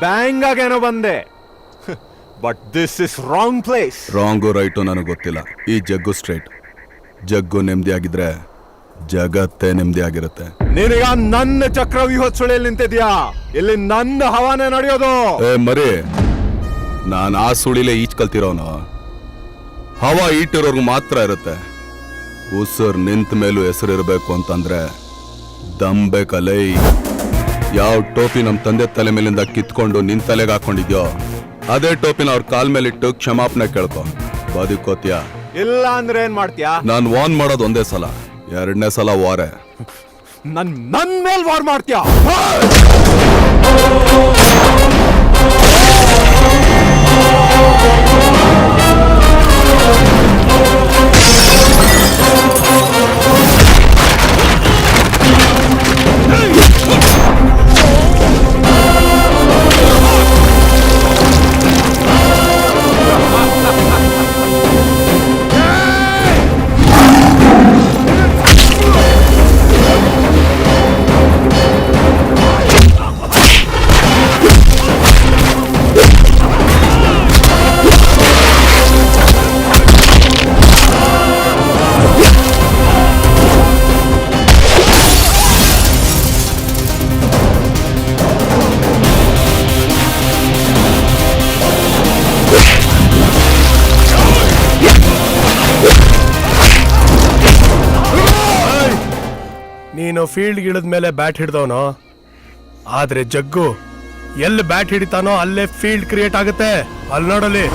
Bang ಆಗೇನೋ ಬಂದೆ. But this is wrong place. Wrong right ನನಗೆ ಗೊತ್ತಿಲ್ಲ. ಈ ಜಗ್ಗು ಸ್ಟ್ರೈಟ್. ಜಗ್ಗು ನೆಮ್ಮದಿ ಆಗಿದ್ರೆ ಜಗತ್ತೇ ನೆಮ್ಮದಿ ಆಗಿರುತ್ತೆ. ನೀನೀಗ ನನ್ನ ಚಕ್ರವ್ಯೂಹದ ಸುಳಿಯಲ್ಲಿ ನಿಂತಿದ್ಯಾ. ಇಲ್ಲಿ ನನ್ನ ಹವಾನೆ ನಡೆಯೋದು. ಮರಿ, ನಾನು ಆ ಸುಳಿಲೆ ಈಚ್ ಕಲ್ತಿರೋನು. ಹವಾ ಈಟಿರೋರ್ಗು ಮಾತ್ರ ಇರುತ್ತೆ. ಉಸಿರು ನಿಂತ ಮೇಲೂ ಹೆಸರು ಇರಬೇಕು ಅಂತಂದ್ರೆ ದಮ್ ಬೇಕಲ್ಲೈ. ಯಾವ ಟೋಪಿ ನಮ್ಮ ತಂದೆ ತಲೆ ಮೇಲಿಂದ ಕಿತ್ಕೊಂಡು ನಿನ್ ತಲೆಗೆ ಹಾಕೊಂಡಿದ್ಯೋ ಅದೇ ಟೋಪಿನ ಅವ್ರ ಕಾಲ್ ಮೇಲಿಟ್ಟು ಕ್ಷಮಾಪಣೆ ಕೇಳ್ಕೊ. ಬದುಕೋತ್ಯಾ? ಇಲ್ಲ ಅಂದ್ರೆ ಏನ್ ಮಾಡ್ತೀಯಾ? ನಾನು ವಾರ್ನ್ ಮಾಡೋದು ಒಂದೇ ಸಲ, ಎರಡನೇ ಸಲ ವಾರೆ. ನನ್ ಮೇಲ್ ವಾರ್ ಮಾಡ್ತೀಯಾ? ನೀನು ಫೀಲ್ಡ್ ಗಿಡದ ಮೇಲೆ ಬ್ಯಾಟ್ ಹಿಡ್ದವನು, ಆದ್ರೆ ಜಗ್ಗು ಎಲ್ಲಿ ಬ್ಯಾಟ್ ಹಿಡಿತಾನೋ ಅಲ್ಲೇ ಫೀಲ್ಡ್ ಕ್ರಿಯೇಟ್ ಆಗುತ್ತೆ. ಅಲ್ಲಿ ನೋಡಲಿ.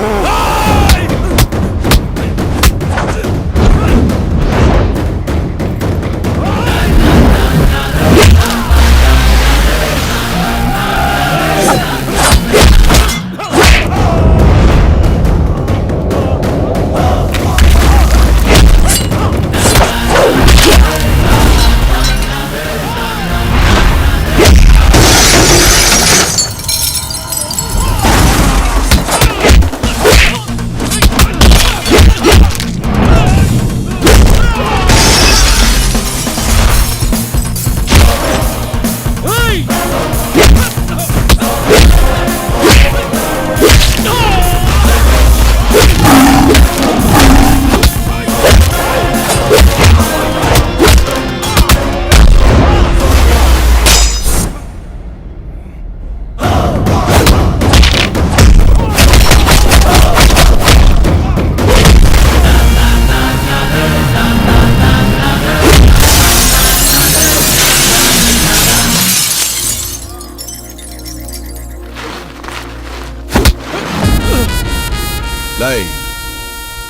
ಲೈ,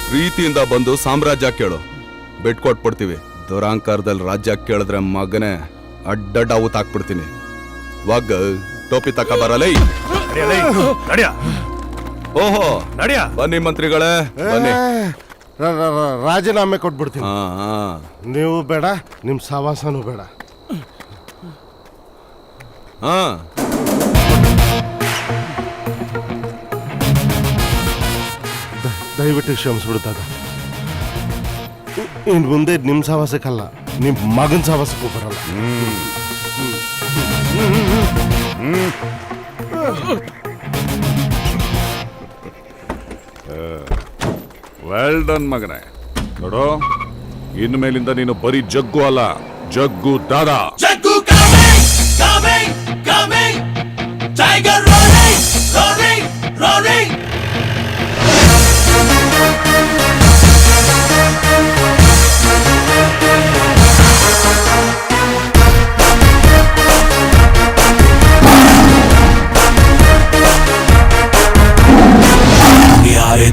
ಪ್ರೀತಿಯಿಂದ ಬಂದು ಸಾಮ್ರಾಜ್ಯ ಕೇಳು, ಬೆಟ್ ಕೊಟ್ಬಿಡ್ತೀವಿ. ದುರಾಂಕಾರದಲ್ಲಿ ರಾಜ್ಯ ಕೇಳಿದ್ರೆ ಮಗನೇ ಅಡ್ಡಡ್ಡ ಊತ ಹಾಕ್ಬಿಡ್ತೀನಿ. ವಾಗ ಟೋಪಿ ತಕ ಬರಲೈ. ಓಹೋ, ನಡಿಯ. ಬನ್ನಿ ಮಂತ್ರಿಗಳೇ, ಬನ್ನಿ. ರಾಜೀನಾಮೆ ಕೊಟ್ಬಿಡ್ತೀನಿ. ನೀವು ಬೇಡ, ನಿಮ್ ಸವಾಸನೂ ಬೇಡ. ಹಾ, ದಯವಿಟ್ಟು ಕ್ಷಮಿಸ್ಬಿಡ್ತದ. ಇನ್ ಮುಂದೆ ನಿಮ್ ಸವಾಸಕ್ಕಲ್ಲ, ನಿಮ್ ಮಗನ್ ಸವಾಸಕ್ಕೂ ಬರಲ್ಲ. ವೆಲ್ ಡನ್ ಮಗನೇ. ನೋಡು, ಇನ್ಮೇಲಿಂದ ನೀನು ಬರೀ ಜಗ್ಗು ಅಲ್ಲ, ಜಗ್ಗು ದಾದಾ. Jaggu coming, Tiger roaring.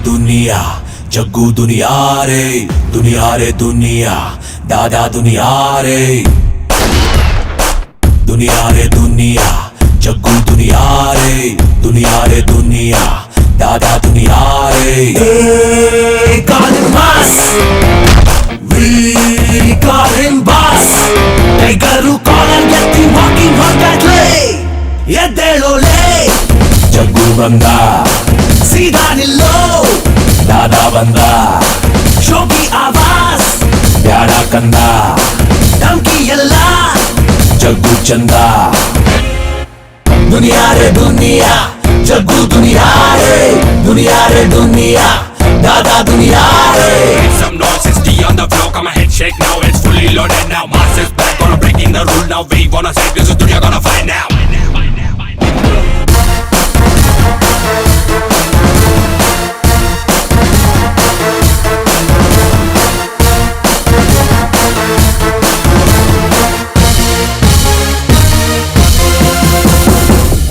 दुनिया जग्गू दुनिया रे दुनिया दादा दुनिया रे दुनिया जग्गू दुनिया रे दुनिया दादा दुनिया रे. Call him boss, we call him boss. Tiger who call and get him walking on that way. ಎದ್ದೇಳೋಲೆ ಜಗ್ಗು ಬಂದ, सीधा निल्लो दादा बंदा. शोकी आवाज प्यारा कंदा, धमकी यल्ला जग्गू चंदा. दुनिया रे दुनिया जग्गू दुनिया रे दुनिया दादा दुनिया रे. Make some noise, it's D on the floor, got my head shake now, it's fully loaded now. Massive back, gonna breaking the rule now. We wanna say this is dunya, gonna find now.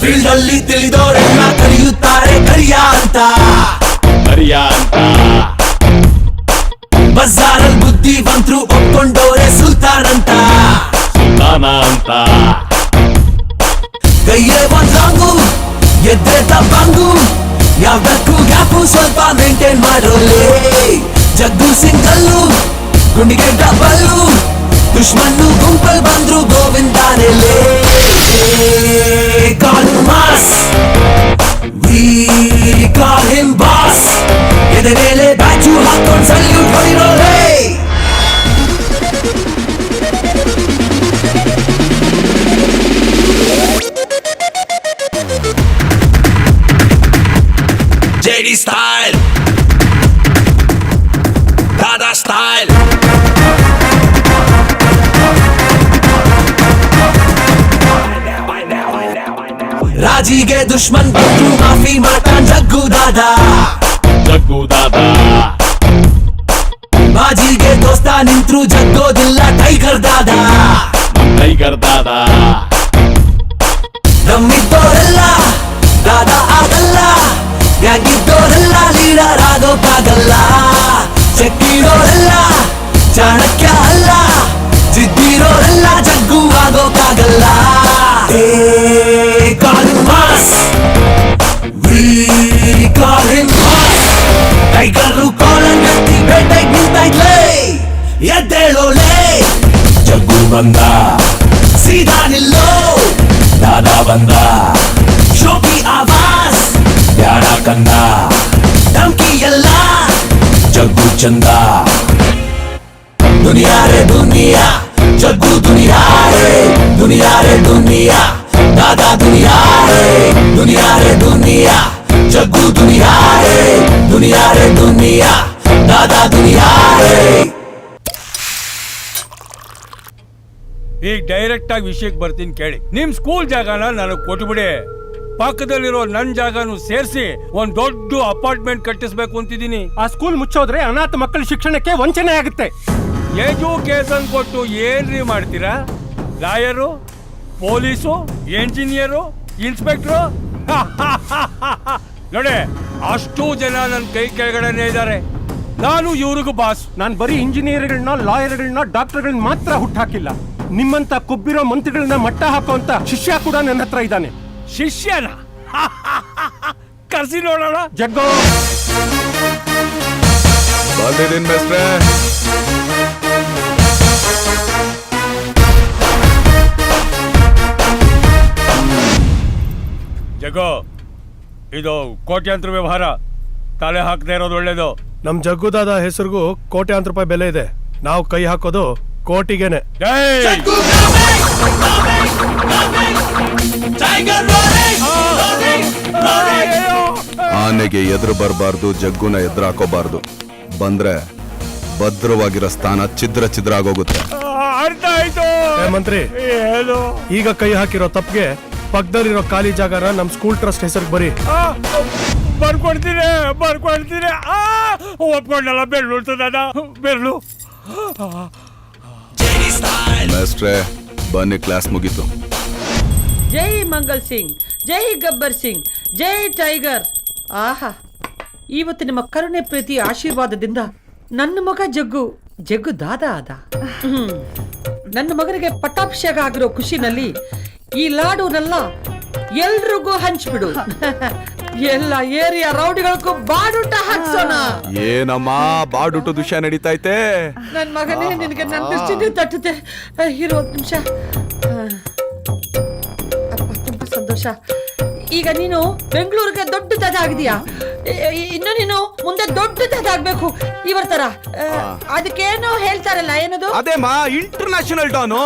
Field ಅಲ್ಲಿ ತಿಳಿದವರೆಲ್ಲ ಕರೆಯುತ್ತಾರೆ ಕರಿಯ ಅಂತ ಬಜಾರಲ್ಲಿ ಬುದ್ಧಿವಂತರು ಒಪ್ಕೊಂಡೋರೆ ಸುಲ್ತಾನ್ ಅಂತ ಕೈಯೇ ಒಂದ್ wrong ಎದ್ರೆ ತಪ್ಪಂಗು ಯಾವ್ದಕ್ಕೂ gap ಸ್ವಲ್ಪ maintain ಮಾಡೋಲೆ. ಜಗ್ಗು single ಗುಂಡಿಗೆ double ದುಶ್ಮನ್ನು ಗುಂಪಲ್ ಬಂದ್ರು ಗೋವಿಂದಾನೆಲೆ. Call him boss, we call him boss. ಎದೆ ಮೇಲೆ ಬ್ಯಾಚು ಹಾಕೊಂಡ್ ಸಲ್ಯೂಟ್ ಹೊಡಿರೋಲೆ. JD style, Dada style. ರಾಜಿಗೆ ದುಶ್ಮನ್ ಬಂದ್ರು ಮಾಫಿ ಮಾಡ್ತಾನ್ ಜಗ್ಗು ದಾದಾ. ಬಾಜಿಗೆ ದೋಸ್ತ ನಿಂತ್ರು ಜಗ್ಗೋದಿಲ್ಲ ಟೈಗರ್ ದಾದಾ. ನಮ್ಮಿದ್ದೋರೆಲ್ಲ ದಾದಾ ಆಗಲ್ಲ, ಯಾಗಿದ್ದೋರೆಲ್ಲ ಲೀಡರ್ ಆಗೋಕ್ಕಾಗಲ್ಲ. ಚೆಕ್ಕಿರೋರೆಲ್ಲ ಚಾಣಕ್ಯ ಅಲ್ಲ, ಜಿದ್ದಿರೋರೆಲ್ಲ ಜಗ್ಗು ಆಗೋಕ್ಕಾಗಲ್ಲ. Call him boss, we call him boss. Tiger colon ಎತ್ತಿ ಬೇಟೆಗ್ ನಿಂತೈತ್ಲೇ, ಎದ್ದೇಳೋಲೆ. ಜಗ್ಗು ಬಂದ ಸೀದಾ ನಿಲ್ಲೋ, ದಾದಾ ಬಂದ ಶೋಕಿ ಆವಾಸ್ ಬ್ಯಾಡ ಕಂದ. ಧಮ್ಕಿ ಎಲ್ಲ ಜಗ್ಗು ಚಂದ. ದುನಿಯಾ ರೇ ದುನಿಯಾ ಜಗ್ಗು ದುನಿಯಾ ರೆ ದುನಿಯಾ दादा दुनिया रे दुनिया जग्गू दुनिया रे दुनिया दादा दुनिया रे. ಈಗ ಡೈರೆಕ್ಟ್ ಆಗಿ ವಿಷಯಕ್ಕೆ ಬರ್ತೀನಿ ಕೇಳಿ. ನಿಮ್ ಸ್ಕೂಲ್ ಜಾಗನ ನನಗೆ ಕೊಟ್ಬಿಡಿ, ಪಕ್ಕದಲ್ಲಿರೋ ನನ್ ಜಾಗನು ಸೇರಿಸಿ ಒಂದ್ ದೊಡ್ಡ ಅಪಾರ್ಟ್ಮೆಂಟ್ ಕಟ್ಟಿಸ್ಬೇಕು ಅಂತಿದ್ದೀನಿ. ಆ ಸ್ಕೂಲ್ ಮುಚ್ಚೋದ್ರೆ ಅನಾಥ ಮಕ್ಕಳ ಶಿಕ್ಷಣಕ್ಕೆ ವಂಚನೆ ಆಗುತ್ತೆ. ಎಜುಕೇಶನ್ ಕೊಟ್ಟು ಏನ್ರಿ ಮಾಡ್ತೀರಾ? ಲಾಯರು, ಪೊಲೀಸು, ಎಂಜಿನಿಯರು, ಇನ್ಸ್ಪೆಕ್ಟ್ರು ನೋಡಿ, ಅಷ್ಟು ಜನ ನನ್ನ ಕೈ ಕೆಳಗಡೆನೆ ಇದ್ದಾರೆ. ನಾನು ಇವ್ರಿಗೂ ಬಾಸ್. ನಾನು ಬರೀ ಇಂಜಿನಿಯರ್ಗಳನ್ನ, ಲಾಯರ್ಗಳನ್ನ, ಡಾಕ್ಟರ್ಗಳನ್ನ ಮಾತ್ರ ಹುಟ್ಟಾಕಿಲ್ಲ. ನಿಮ್ಮಂತ ಕೊಬ್ಬಿರೋ ಮಂತ್ರಿಗಳನ್ನ ಮಟ್ಟ ಹಾಕುವಂತ ಶಿಷ್ಯ ಕೂಡ ನನ್ನ ಹತ್ರ ಇದ್ದಾನೆ. ಶಿಷ್ಯನ ಕರ್ಸಿ ನೋಡೋಣ. ಜಗ್ಗೋ ಬಂದಿದ್ದೀನಿ ಮೇಸ್ಟ್ರೆ. ಜಗ್ಗೋ, ಇದು ಕೋಟ್ಯಾಂತರ ವ್ಯವಹಾರ, ತಲೆ ಹಾಕದೇ ಇರೋದು ಒಳ್ಳೇದು. ನಮ್ ಜಗ್ಗುದಾದ ಹೆಸರಿಗೂ ಕೋಟ್ಯಾಂತರ ರೂಪಾಯಿ ಬೆಲೆ ಇದೆ. ನಾವು ಕೈ ಹಾಕೋದು ಕೋಟಿಗೆನೆ. ಆನೆಗೆ ಎದುರು ಬರಬಾರ್ದು, ಜಗ್ಗುನ ಎದುರು ಹಾಕೋಬಾರ್ದು. ಬಂದ್ರೆ ಭದ್ರವಾಗಿರೋ ಸ್ಥಾನ ಛಿದ್ರ ಆಗೋಗುತ್ತೆ. ಅರ್ಥ ಆಯ್ತು. ಮಂತ್ರಿ, ಈಗ ಕೈ ಹಾಕಿರೋ ತಪ್ಪಿಗೆ ಪಕ್ಕದಲ್ಲಿರೋ ಖಾಲಿ ಜಾಗನ ನಮ್ ಸ್ಕೂಲ್ ಟ್ರಸ್ಟ್ ಹೆಸರಿಗೆ ಬರೀ. ಬರ್ಕೊಡ್ತೀನಿ. ಒಪ್ಕೊಂಡಲ್ಲ, ಬೆರಳು ಬೆರಳು. ಮೇಸ್ಟ್ರೆ ಬನ್ನಿ, ಕ್ಲಾಸ್ ಮುಗೀತು. ಜೈ ಮಂಗಲ್ ಸಿಂಗ್, ಜೈ ಗಬ್ಬರ್ ಸಿಂಗ್, ಜೈ ಟೈಗರ್. ಆಹಾ, ಇವತ್ತು ನಿಮ್ಮ ಕರುಣೆ ಪ್ರೀತಿ ಆಶೀರ್ವಾದದಿಂದ ನನ್ನ ಮಗ ಜಗ್ಗು ದಾದಾ ಆದ. ನನ್ನ ಮಗನಿಗೆ ಪಟ್ಟಾಭಿಷೇಕ ಆಗಿರೋ ಖುಷಿನಲ್ಲಿ ಈ ಲಾಡುನೆಲ್ಲ ಎಲ್ರಿಗೂ ಹಂಚ್ಬಿಡು. ಎಲ್ಲ ಏರಿಯಾ ರೌಡಿಗಳಿಗೂ ಬಾಡೂಟ ಹಾಕ್ಸೋಣ. ಏನಮ್ಮ ಬಾಡುಟ ವಿಷಯ ನಡೀತೈತೆ? ನನ್ ಮಗನೇ, ನಿನಗೆ ನನ್ನ ದೃಷ್ಟಿನೇ ತಟ್ಟುತ್ತೆ. ಇರೋ ನಿಮಿಷ. ತುಂಬಾ ಸಂತೋಷ. ಈಗ ನೀನು ಬೆಂಗಳೂರಿಗೆ ದೊಡ್ಡ ದಾದ ಆಗಿದೀಯಾ. ಇನ್ನು ನೀನು ಮುಂದೆ ದೊಡ್ಡ ದಾದ ಆಗ್ಬೇಕು ಇವರ ತರ. ಅದಕ್ಕೇನೋ ಹೇಳ್ತಾರಲ್ಲ, ಏನದು? ಅದೇಮಾ ಇಂಟರ್ನ್ಯಾಷನಲ್ ಡಾನು.